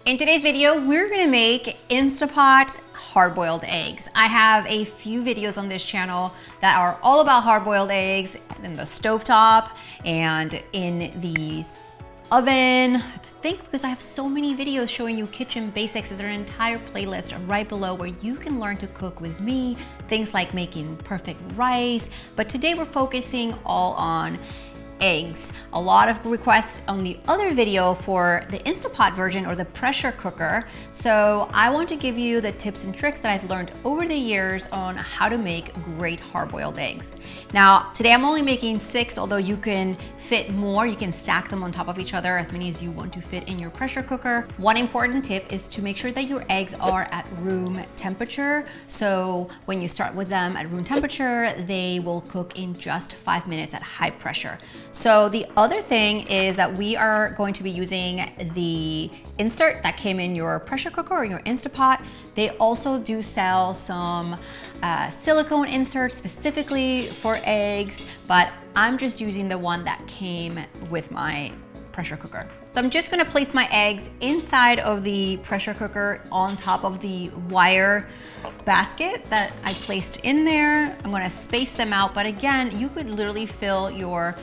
In today's video, we're gonna make Instapot hard-boiled eggs. I have a few videos on this channel that are all about hard-boiled eggs in the stovetop and in the oven. I think because I have so many videos showing you kitchen basics, there's an entire playlist right below where you can learn to cook with me, things like making perfect rice. But today we're focusing all on eggs. A lot of requests on the other video for the Instapot version or the pressure cooker. So I want to give you the tips and tricks that I've learned over the years on how to make great hard-boiled eggs. Now, today I'm only making 6, although you can fit more. You can stack them on top of each other, as many as you want to fit in your pressure cooker. One important tip is to make sure that your eggs are at room temperature. So when you start with them at room temperature, they will cook in just 5 minutes at high pressure. So the other thing is that we are going to be using the insert that came in your pressure cooker or your Instapot. They also do sell some silicone inserts specifically for eggs, but I'm just using the one that came with my pressure cooker. So I'm just gonna place my eggs inside of the pressure cooker on top of the wire basket that I placed in there. I'm gonna space them out, but again, you could literally fill your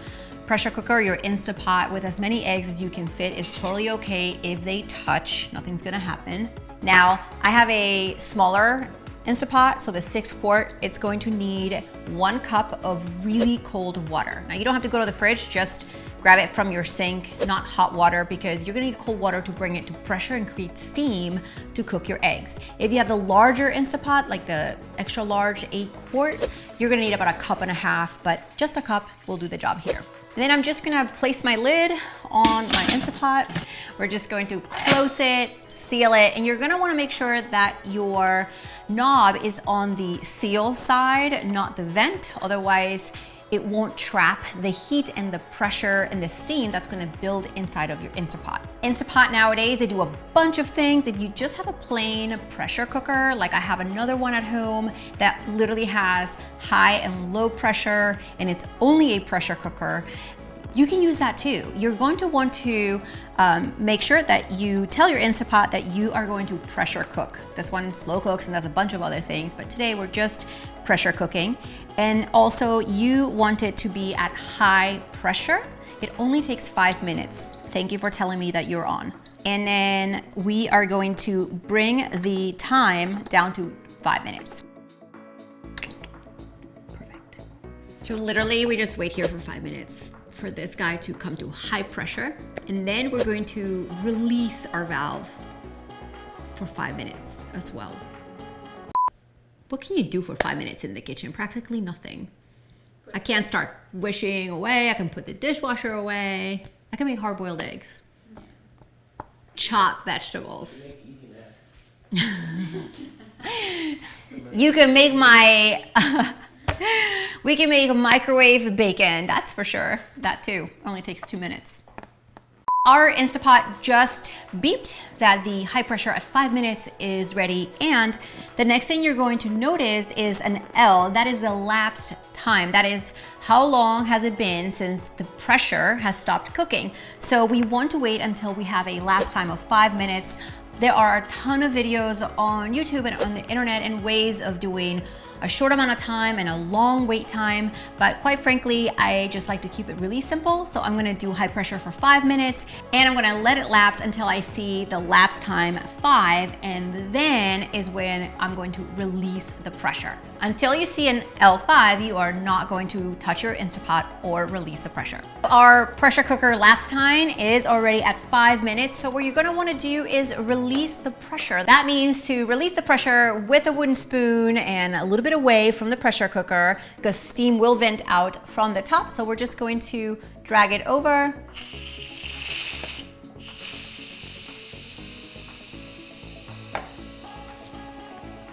pressure cooker, your Instapot, with as many eggs as you can fit. Is totally okay if they touch, nothing's gonna happen. Now, I have a smaller Instapot, so the 6-quart, it's going to need 1 cup of really cold water. Now, you don't have to go to the fridge, just grab it from your sink, not hot water, because you're gonna need cold water to bring it to pressure and create steam to cook your eggs. If you have the larger Instapot, like the extra large 8-quart, you're gonna need about 1.5 cups, but just a cup will do the job here. And then I'm just gonna place my lid on my Instapot. We're just going to close it, seal it, and you're gonna wanna make sure that your knob is on the seal side, not the vent. Otherwise, it won't trap the heat and the pressure and the steam that's gonna build inside of your Instapot. Instapot nowadays, they do a bunch of things. If you just have a plain pressure cooker, like I have another one at home that literally has high and low pressure and it's only a pressure cooker, you can use that too. You're going to want to make sure that you tell your Instapot that you are going to pressure cook. This one slow cooks and does a bunch of other things, but today we're just pressure cooking. And also you want it to be at high pressure. It only takes 5 minutes. Thank you for telling me that you're on. And then we are going to bring the time down to 5 minutes. Perfect. So literally we just wait here for 5 minutes for this guy to come to high pressure. And then we're going to release our valve for 5 minutes as well. What can you do for 5 minutes in the kitchen? Practically nothing. I can't start wishing away. I can put the dishwasher away. I can make hard-boiled eggs. Chop vegetables. You can make my... we can make microwave bacon, that's for sure. That too, only takes 2 minutes. Our Instapot just beeped that the high pressure at 5 minutes is ready, and the next thing you're going to notice is an L. That is the lapsed time. That is how long has it been since the pressure has stopped cooking. So we want to wait until we have a lapse time of 5 minutes. There are a ton of videos on YouTube and on the internet and ways of doing a short amount of time and a long wait time, but quite frankly, I just like to keep it really simple. So I'm gonna do high pressure for 5 minutes and I'm gonna let it lapse until I see the lapse time 5, and then is when I'm going to release the pressure. Until you see an L5, you are not going to touch your Instapot or release the pressure. Our pressure cooker lapse time is already at 5 minutes. So what you're gonna wanna do is release the pressure. That means to release the pressure with a wooden spoon and a little bit away from the pressure cooker, because steam will vent out from the top. So we're just going to drag it over.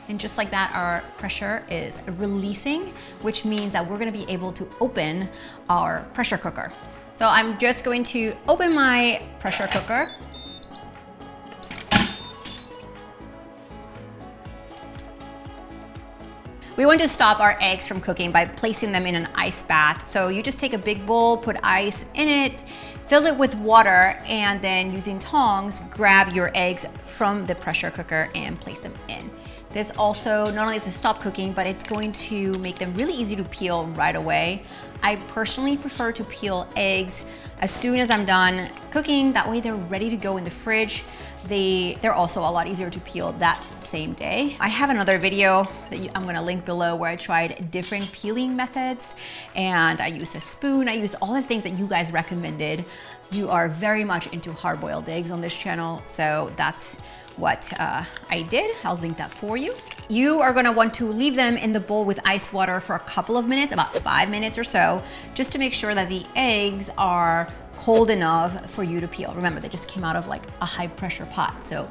And just like that, our pressure is releasing, which means that we're gonna be able to open our pressure cooker. So I'm just going to open my pressure cooker. We want to stop our eggs from cooking by placing them in an ice bath. So you just take a big bowl, put ice in it, Fill it with water and then using tongs, grab your eggs from the pressure cooker and place them in. This also not only does it stop cooking, but it's going to make them really easy to peel right away. I personally prefer to peel eggs as soon as I'm done cooking. That way they're ready to go in the fridge. They're also a lot easier to peel that same day. I have another video that I'm gonna link below where I tried different peeling methods, and I used a spoon. I used all the things that you guys recommended. You are very much into hard-boiled eggs on this channel, so that's what I did. I'll link that for you. You are gonna want to leave them in the bowl with ice water for a couple of minutes, about 5 minutes or so, just to make sure that the eggs are cold enough for you to peel. Remember, they just came out of like a high pressure pot, so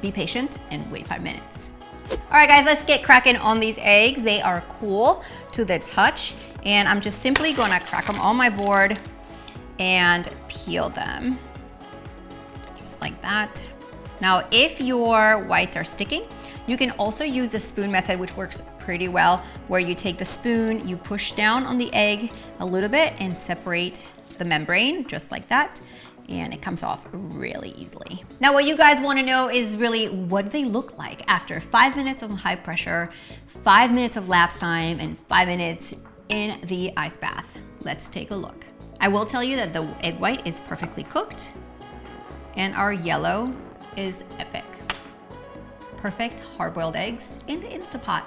be patient and wait 5 minutes. All right guys, let's get cracking on these eggs. They are cool to the touch, and I'm just simply gonna crack them on my board and peel them, just like that. Now, if your whites are sticking, you can also use the spoon method, which works pretty well, where you take the spoon, you push down on the egg a little bit and separate the membrane, just like that, and it comes off really easily. Now, what you guys wanna know is really what they look like after 5 minutes of high pressure, 5 minutes of lapse time, and 5 minutes in the ice bath. Let's take a look. I will tell you that the egg white is perfectly cooked, and our yellow is epic. Perfect hard-boiled eggs in the Instant Pot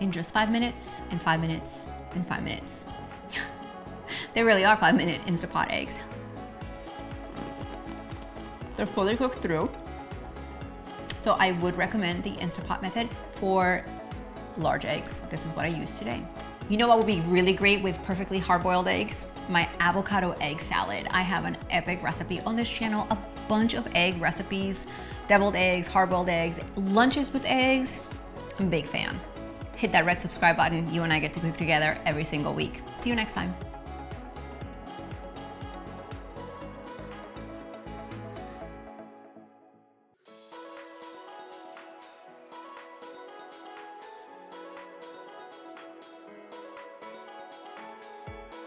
in just 5 minutes and 5 minutes and 5 minutes. They really are 5-minute Instant Pot eggs. They're fully cooked through, so I would recommend the Instant Pot method for large eggs. This is what I used today. You know what would be really great with perfectly hard-boiled eggs? My avocado egg salad. I have an epic recipe on this channel, a bunch of egg recipes, deviled eggs, hard-boiled eggs, lunches with eggs. I'm a big fan. Hit that red subscribe button. You and I get to cook together every single week. See you next time.